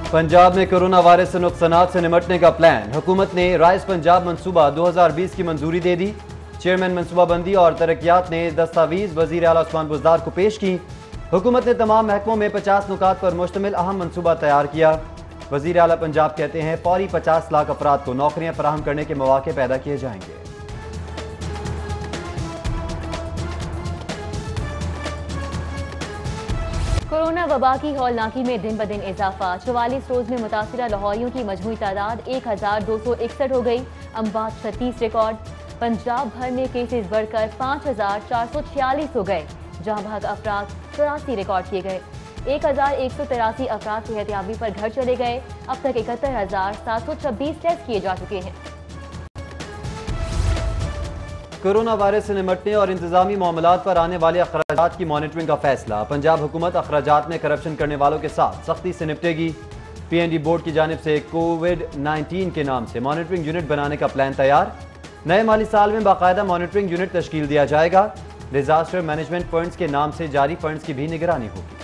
पंजाब में corona virus से नुकसानात से निमटने का प्लान। हुकूमत ने राइज पंजाब मंसूबा 2020 की मंजूरी दे दी। चेयरमैन मनसूबाबंदी और तरक्यात ने दस्तावीज वजीर आला उस्मान बुज़दार को पेश की। हुकूमत ने तमाम महकमों में 50 नुकात पर मुश्तमिल अहम मंसूबा तैयार किया। वजीर आला पंजाब कहते हैं फौरी 50 लाख अफराद को नौकरियां फराहम करने के मौके पैदा किए जाएंगे। कोरोना वबा की हौलनाकी में दिन ब दिन इजाफा। 44 रोज में मुतासिरा लाहौरियों की मजमूई तादाद 1261 हो गई। अमवात 36 रिकॉर्ड। पंजाब भर में केसेस बढ़कर 5446 हो गए। जहां भाग अफराद 84 रिकॉर्ड किए गए। 1183 अफराद सेहतियाबी पर घर चले गए। अब तक 71,726 टेस्ट किए जा चुके हैं। कोरोना वायरस से निमटने और इंतजामी मामलात पर आने वाले अखराजात की मॉनिटरिंग का फैसला। पंजाब हुकूमत अखराजात में करप्शन करने वालों के साथ सख्ती से निपटेगी। PND बोर्ड की जानिब से कोविड-19 के नाम से मॉनिटरिंग यूनिट बनाने का प्लान तैयार। नए माली साल में बाकायदा मॉनिटरिंग यूनिट तश्कील दिया जाएगा। डिजास्टर मैनेजमेंट फंड्स के नाम से जारी फंड्स की भी निगरानी होगी।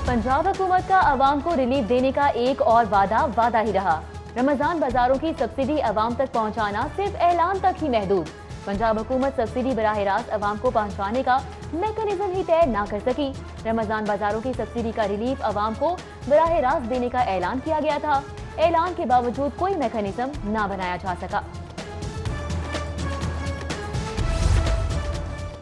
पंजाब हुकूमत का अवाम को रिलीफ देने का एक और वादा ही रहा। रमजान बाजारों की सब्सिडी अवाम तक पहुंचाना सिर्फ ऐलान तक ही महदूद। पंजाब हुकूमत सब्सिडी बराह रास्त अवाम को पहुंचाने का मैकेनिज्म ही तय ना कर सकी। रमजान बाजारों की सब्सिडी का रिलीफ अवाम को बराह रास्त देने का ऐलान किया गया था। ऐलान के बावजूद कोई मैकेनिज्म ना बनाया जा सका।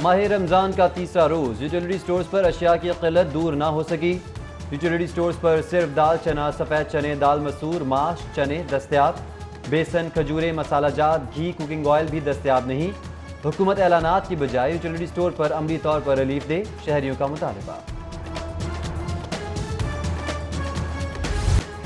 माह रमजान का तीसरा रोज यूटिलिटी स्टोर्स पर अशिया की किल्लत दूर ना हो सकी। यूटिलिटी स्टोर्स पर सिर्फ दाल चना, सफ़ेद चने, दाल मसूर, माश, चने दस्तयाब। बेसन, खजूरें, मसाला जात, घी, कुकिंग ऑयल भी दस्तयाब नहीं। हुकूमत ऐलानात की बजाय यूटिलिटी स्टोर पर अमली तौर पर रिलीफ दे, शहरियों का मुतालबा।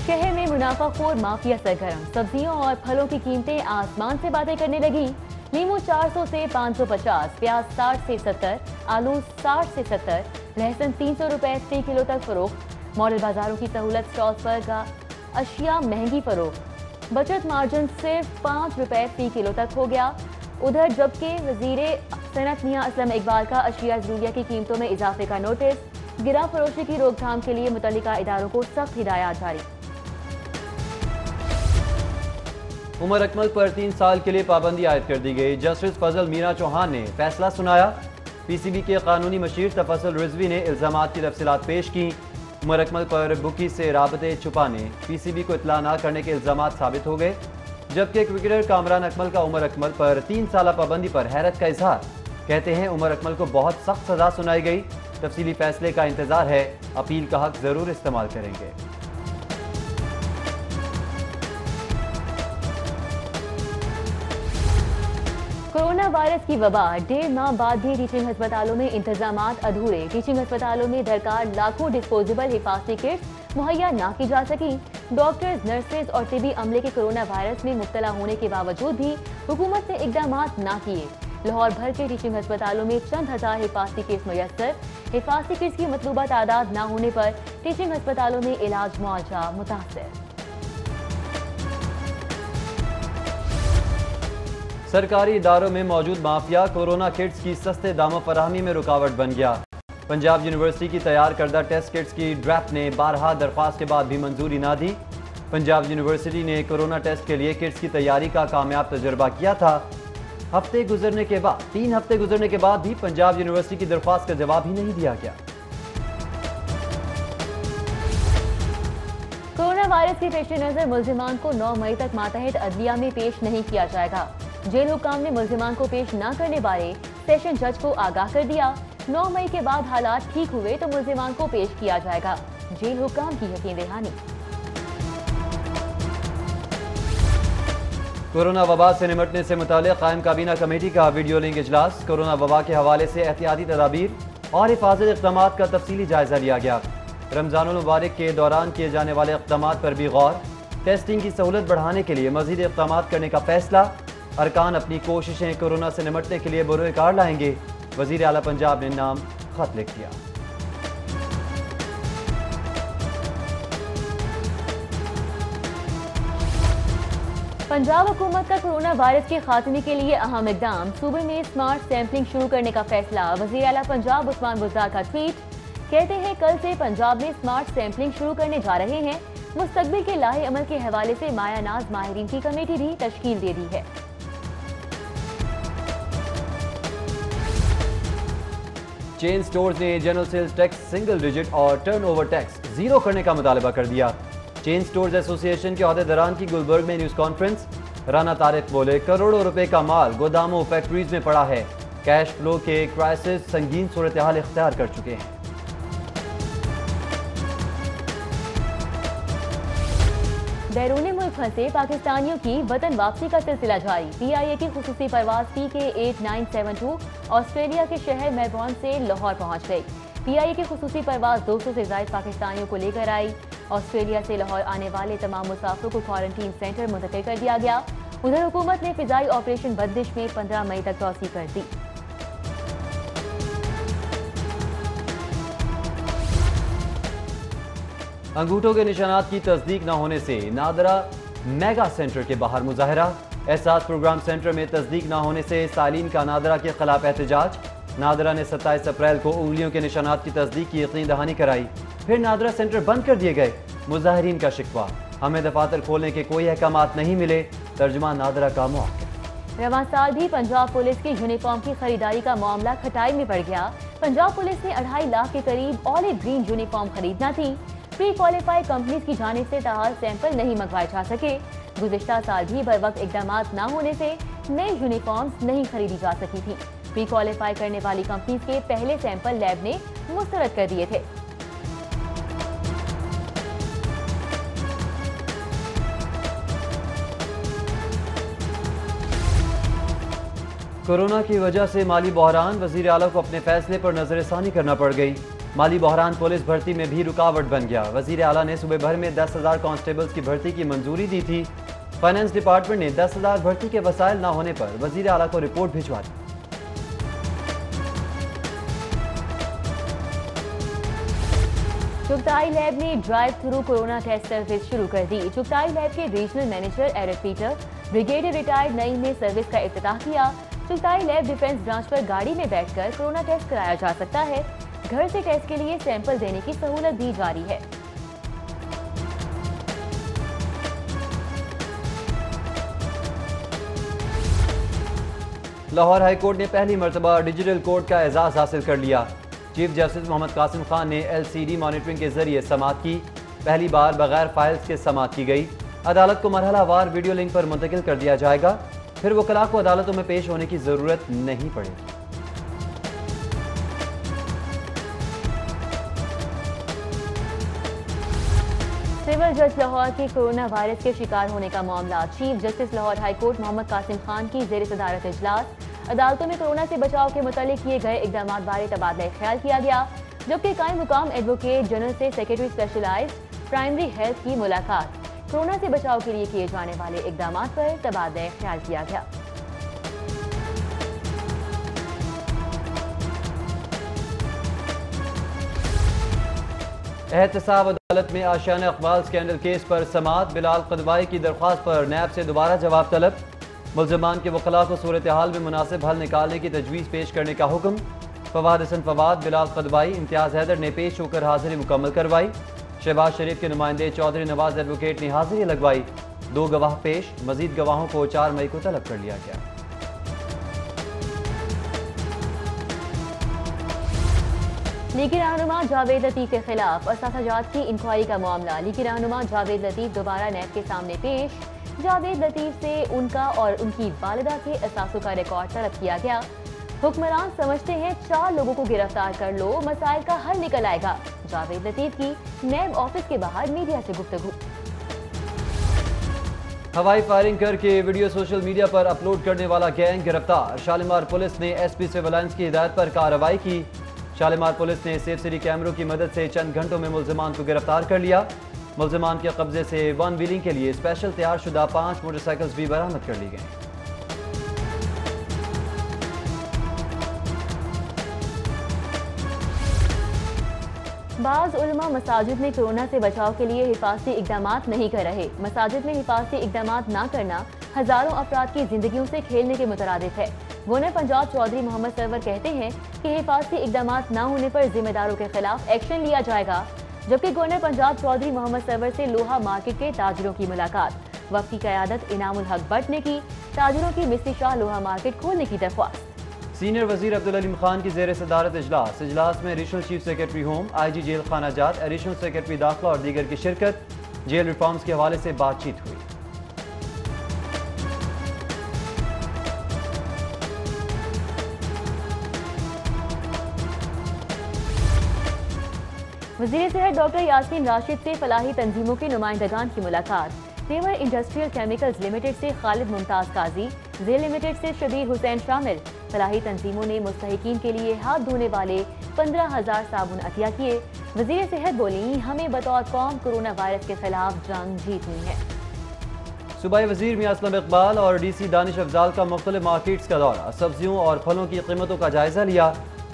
शहर में मुनाफाखोर माफिया सरगर्म। सब्जियों और फलों की कीमतें आसमान से बातें करने लगी। नींबू 400 से 550, प्याज 60 से 70, आलू 60 से 70, लहसुन 300 रुपए फी किलो तक फरोख्त। मॉडल बाजारों की सहूलत स्टॉल्स पर का अशिया महंगी फरोख्त। बचत मार्जिन सिर्फ 5 रुपए फी किलो तक हो गया। उधर जबकि वजीरे सनत मियां असलम इकबाल का अशिया ज़रूरिया की कीमतों में इजाफे का नोटिस। गिरा फरोशी की रोकथाम के लिए मुतल्लिका इदारों को सख्त हिदायत जारी। उमर अकमल पर 3 साल के लिए पाबंदी आयद कर दी गई। जस्टिस फजल मीना चौहान ने फैसला सुनाया। PCB के कानूनी मशीर तफसल रिजवी ने इल्जामात की तफसीलात पेश की। उमर अकमल पर बुकी से राबते छुपाने, PCB को इत्ला न करने के इल्जामात साबित हो गए। जबकि क्रिकेटर कामरान अकमल का उमर अकमल पर 3 साल पाबंदी पर हैरत का इजहार। कहते हैं उमर अकमल को बहुत सख्त सजा सुनाई गई। तफसीली फैसले का इंतजार है। अपील का हक जरूर इस्तेमाल करेंगे। कोरोना वायरस की वबा। 1.5 माह बाद भी टीचिंग अस्पतालों में इंतजामात अधूरे। टीचिंग अस्पतालों में दरकार लाखों डिस्पोजेबल हिफाजती किट्स मुहैया ना की जा सकी। डॉक्टर्स, नर्सेज और तिबी अमले के कोरोना वायरस में मुब्तला होने के बावजूद भी हुकूमत ने इकदामात ना किए। लाहौर भर के टीचिंग अस्पतालों में चंद हजार हिफाजती किट्स मुयस्सर। हिफाजती किट्स की मतलूबा तादाद ना होने पर टीचिंग अस्पतालों में इलाज मुआवजा मुतासर। सरकारी इदारों में मौजूद माफिया कोरोना किट्स की सस्ते दामों फराहमी में रुकावट बन गया। पंजाब यूनिवर्सिटी की तैयार करदा टेस्ट किट्स की ड्रैफ्ट ने 12 दरख्वास्त के बाद भी मंजूरी ना दी। पंजाब यूनिवर्सिटी ने कोरोना टेस्ट के लिए किट्स की तैयारी का कामयाब तजुर्बा किया था। 3 हफ्ते गुजरने के बाद भी पंजाब यूनिवर्सिटी की दरख्वास्त का जवाब ही नहीं दिया गया। कोरोना वायरस के पेश नजर मुल्जिमान को 9 मई तक मातहत अदलिया में पेश नहीं किया जाएगा। जेल हुकाम ने मुल्जिमान को पेश न करने बारे सेशन जज को आगाह कर दिया। 9 मई के बाद हालात ठीक हुए तो मुल्जिमान को पेश किया जाएगा। जेल हुकाम की यकीन दहानी। कोरोना वबा से निमटने से मुताल्लिक़ कायम काबीना कमेटी का वीडियो लिंक इजलास। कोरोना वबा के हवाले से एहतियाती तदाबीर और हिफाजत इक़दामात का तफसीली जायजा लिया गया। रमजानुल मुबारक के दौरान किए जाने वाले इक़दामात पर भी गौर। टेस्टिंग की सहूलत बढ़ाने के लिए मज़ीद इक़दामात करने का फैसला। अरकान अपनी कोशिशें कोरोना से निमटने के लिए बरोकार लाएंगे। वज़ीर आला पंजाब ने नाम खत लिख दिया। पंजाब हुकूमत का कोरोना वायरस के खात्मे के लिए अहम इकदाम, सूबे में स्मार्ट सैंपलिंग शुरू करने का फैसला। वज़ीर आला पंजाब उस्मान बुज़दार का ट्वीट, कहते हैं कल से पंजाब में स्मार्ट सैंपलिंग शुरू करने जा रहे हैं। मुस्तकबिल के लाहे अमल के हवाले से मायानाज माहिरीन की कमेटी भी तश्कील दे दी है। चेन स्टोर्स ने general sales tax single digit और टर्नओवर टैक्स जीरो करने का मुतालबा कर दिया। चेन स्टोर्स एसोसिएशन के अहदेदारान की गुलबर्ग में न्यूज कॉन्फ्रेंस। राना तारिक बोले, करोड़ों रुपए का माल गोदामों फैक्ट्रीज में पड़ा है। कैश फ्लो के क्राइसिस संगीन सूरत हाल इख्तियार कर चुके हैं। बैरून मुल्क फंसे पाकिस्तानियों की वतन वापसी का सिलसिला जारी। PIA की खुसूसी परवाज PK8972 ऑस्ट्रेलिया के शहर मेलबर्न से लाहौर पहुंच गई। PIA की खुसूसी परवाज 200 से ज्यादा पाकिस्तानियों को लेकर आई। ऑस्ट्रेलिया से लाहौर आने वाले तमाम मुसाफिरों को क्वारंटीन सेंटर मुंतकिल कर दिया गया। उधर हुकूमत ने फिजाई ऑपरेशन बंदिश में 15 मई तक तौसी कर दी। अंगूठों के निशानात की तस्दीक न होने से नादरा मेगा सेंटर के बाहर मुजाहरा। एहसास प्रोग्राम सेंटर में तस्दीक न होने से सालीन का नादरा के खिलाफ एहतजाज। नादरा ने 27 अप्रैल को उंगलियों के निशानात की तस्दीक की यकीन दहानी कराई, फिर नादरा सेंटर बंद कर दिए गए। मुजाहिरीन का शिकवा, हमें दफातर खोलने के कोई अहकामात नहीं मिले। तर्जुमान नादरा का मौका। रवां साल भी पंजाब पुलिस की यूनिफॉर्म की खरीदारी का मामला खटाई में पड़ गया। पंजाब पुलिस ने 2.5 लाख के करीब ऑलिव ग्रीन यूनिफॉर्म खरीदना थी। प्री क्वालिफाइड कंपनीज की जानिब से ताहाल सैंपल नहीं मंगवाए जा सके। गुज़िश्ता साल भी बर वक्त इकदाम न होने से नई यूनिफॉर्म्स नहीं खरीदी जा सकी थी। प्री क्वालिफाई करने वाली कंपनीज के पहले सैंपल लैब ने मुस्तरद कर दिए थे। कोरोना की वजह से माली बहरान, वज़ीर आला को अपने फैसले पर नजरसानी करना पड़ गई। माली बहरान पुलिस भर्ती में भी रुकावट बन गया। वज़ीर आला ने सूबे भर में 10,000 कांस्टेबल्स की भर्ती की मंजूरी दी थी। फाइनेंस डिपार्टमेंट ने 10,000 भर्ती के वसाइल न होने पर वज़ीर आला को रिपोर्ट भिजवा दी। चुगताई लैब ने drive through corona test service शुरू कर दी। चुगताई लैब के regional manager Eric Peter brigadier retired Naeem ने सर्विस का इफ्तिताह किया। चुगताई लैब डिफेंस ब्रांच पर गाड़ी में बैठकर कोरोना टेस्ट कराया जा सकता है। घर से टेस्ट के लिए सैंपल देने की सहूलत भी जारी है। लाहौर हाई कोर्ट ने पहली मरतबा डिजिटल कोर्ट का एजाज हासिल कर लिया। चीफ जस्टिस मोहम्मद कासिम खान ने LCD मॉनिटरिंग के जरिए समाअत की। पहली बार बगैर फाइल्स के समाअत की गई। अदालत को मरहलावार वीडियो लिंक पर मुंतकिल कर दिया जाएगा, फिर वकला को अदालतों में पेश होने की जरूरत नहीं पड़ेगी। सिविल जज लाहौर की कोरोना वायरस के शिकार होने का मामला। Chief Justice Lahore High Court Mohammad Qasim Khan की ज़ेर सदारत इजलास। अदालतों में कोरोना से बचाव के मुतालिक किए गए इकदाम बारे तबादला ख्याल किया गया, जबकि कायम मुकाम एडवोकेट जनरल से सेक्रेटरी स्पेशलाइज्ड प्राइमरी हेल्थ की मुलाकात। कोरोना से बचाव के लिए किए जाने वाले इकदाम पर तबादला ख्याल किया गया। एहतसाब अदालत में आशियाना इकबाल स्कैंडल केस पर समाअत। बिलाल कदवाई की दरख्वास्त पर नैब से दोबारा जवाब तलब। मुल्ज़िमान के वकला को सूरत हाल में मुनासिब हल निकालने की तजवीज़ पेश करने का हुक्म। फवाद हसन फवाद, बिलाल कदवाई, इम्तियाज़ हैदर ने पेश होकर हाजिरी मुकम्मल करवाई। शहबाज शरीफ के नुमाइंदे चौधरी नवाज एडवोकेट ने हाजिरी लगवाई। 2 गवाह पेश। मजीद गवाहों को 4 मई को तलब कर लिया गया। लीगी रहनुमा जावेद लतीफ के खिलाफ असातिज़ात की इंक्वायरी का मामला। लीगी रहनुमा जावेद लतीफ दोबारा नैब के सामने पेश। जावेद लतीफ से उनका और उनकी वालिदा के असासों का रिकॉर्ड तलब किया गया। हुक्मरान समझते हैं 4 लोगों को गिरफ्तार कर लो, मसाइल का हल निकल आएगा। जावेद लतीफ की नैब ऑफिस के बाहर मीडिया से गुफ्तगू। हवाई फायरिंग करके वीडियो सोशल मीडिया पर अपलोड करने वाला गैंग गिरफ्तार। शालीमार पुलिस ने SP सिविल लाइंस की हिदायत पर कार्रवाई की। शालीमार पुलिस ने सेफ सिटी कैमरों की मदद से चंद घंटों में मुल्ज़िमान को गिरफ्तार कर लिया। मुल्ज़िमान के कब्जे से वन व्हीलिंग के लिए स्पेशल तैयार शुदा 5 मोटरसाइकिल्स भी बरामद कर ली गई। बाज़ उलमा मसाजिद में कोरोना से बचाव के लिए हिफाजती इकदामात नहीं कर रहे। मसाजिद में हिफाजती इकदामात ना करना हजारों अफराद की जिंदगियों से खेलने के मुतरादिफ है। गवर्नर पंजाब चौधरी मोहम्मद सरवर कहते हैं कि हिफाजती इकदाम न होने पर जिम्मेदारों के खिलाफ एक्शन लिया जाएगा। जबकि गवर्नर पंजाब चौधरी मोहम्मद सरवर से लोहा मार्केट के ताजिरों की मुलाकात, वक्त की क़यादत इनामुल हक भट्ट ने की, ताजिरों की मिस्री शाह लोहा मार्केट खोलने की दरख्वास्त। सीनियर वजीर अब्दुल अलीम खान की जेर सदारत इजलास में additional chief secretary home, IG जेल खाना जात, एडिशनल सेक्रेटरी दाखिला और दीगर की शिरकत। जेल रिफॉर्म्स के हवाले से बातचीत हुई। वज़ीर सेहत डॉक्टर यासीन राशिद से फलाही तंजीमों के नुमाइंदगान की मुलाकात। तेवर इंडस्ट्रियल केमिकल्स लिमिटेड से खालिद मुमताज काजी, जेल लिमिटेड से शबीर हुसैन शामिल। फलाही तंजीमों ने मुस्तहिकीन के लिए हाथ धोने वाले 15,000 साबुन अतिया किए। वज़ीर सेहत बोली, हमें बतौर कौम कोरोना वायरस के खिलाफ जंग जीतनी है। सूबाई वजीर मियां असलम इकबाल और DC दानिश अफजाल का मुख्तलिफ मार्केट्स का दौरा, सब्जियों और फलों की कीमतों का जायजा लिया।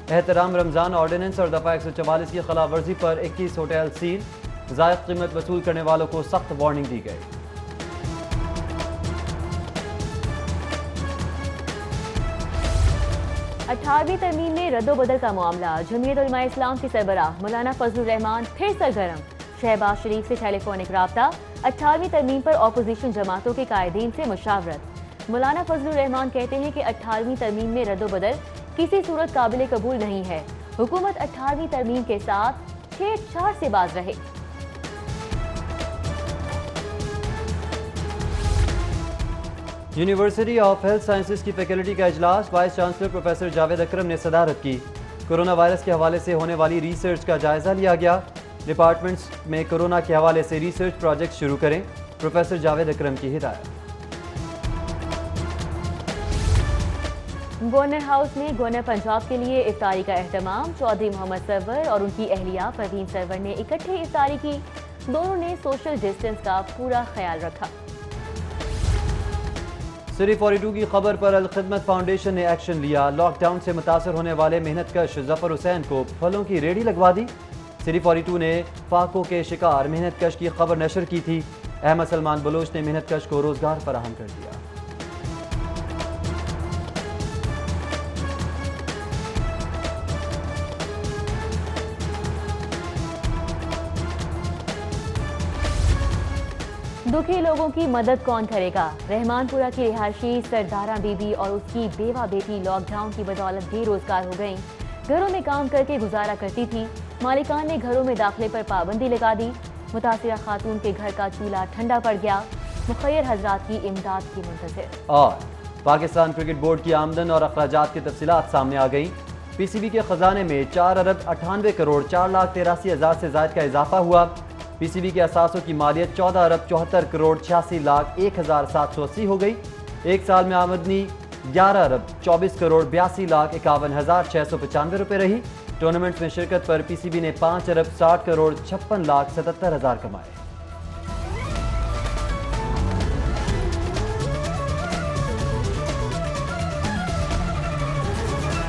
एहतराम रमजान ऑर्डिनेंस और दफा 144 की खिलाफ वर्जी पर 21 होटल सील, ज़ायद कीमत वसूल करने वालों को सख्त वार्निंग दी गई। अठारहवीं तरमीम में रद्दोबदल का मामला, जमीयत उलमा इस्लाम के सरबराह मौलाना फजलुर रहमान फिर सरगर्म। शहबाज शरीफ से टेलीफोनिक राब्ता, 18वीं तरमीम पर अपोजिशन जमातों के कायदीन से मुशावरत। मौलाना फजलुर रहमान कहते हैं कि 18वीं तरमीम में रद्दोबदल किसी सूरत काबिल कबूल नहीं है। हुकूमत 18वीं तरमीम के साथ छेड़छाड़ से बाज रहे। यूनिवर्सिटी ऑफ हेल्थ साइंसेज की फैकल्टी का इजलास, वाइस चांसलर प्रोफेसर जावेद अकरम ने सदारत की। कोरोना वायरस के हवाले से होने वाली रिसर्च का जायजा लिया गया। डिपार्टमेंट्स में कोरोना के हवाले से रिसर्च प्रोजेक्ट शुरू करें, प्रोफेसर जावेद अकरम की हिदायत। गवर्नर हाउस में गवर्नर पंजाब के लिए इफ्तारी का एहतमाम, चौधरी मोहम्मद सरवर और उनकी अहलिया परवीन सरवर ने इकट्ठे इफ्तारी की। दोनों ने सोशल डिस्टेंस का पूरा ख्याल रखा। सिरी 42 की खबर पर अल खिदमत फाउंडेशन ने एक्शन लिया। लॉकडाउन से मुतासर होने वाले मेहनतकश जफर हुसैन को फलों की रेडी लगवा दी। सिरी 42 ने फाकों के शिकार मेहनतकश की खबर नशर की थी। अहमद सलमान बलोच ने मेहनतकश को रोजगार फराहम कर दिया। दुखी लोगों की मदद कौन करेगा? रहमानपुरा की रिहायशी सरदारा बीबी और उसकी बेवा बेटी लॉकडाउन की बदौलत बेरोजगार हो गईं। घरों में काम करके गुजारा करती थी। मालिकान ने घरों में दाखिले पर पाबंदी लगा दी। मुतासिरा खातून के घर का चूल्हा ठंडा पड़ गया। मुखैर हजरात की इमदाद की मुंतज़िर। और पाकिस्तान क्रिकेट बोर्ड की आमदन और अखराजात की तफसीलात सामने आ गई। PCB के खजाने में 4 अरब 98 करोड़ 4,83,000 से ज़ायद का इजाफा हुआ। PCB के असासों की मालियत 14 अरब 74 करोड़ 86 लाख 1,780 हो गई। एक साल में आमदनी 11 अरब 24 करोड़ 82 लाख 51,695 रुपये रही। टूर्नामेंट्स में शिरकत पर PCB ने 5 अरब 60 करोड़ 56 लाख 77 हज़ार कमाए।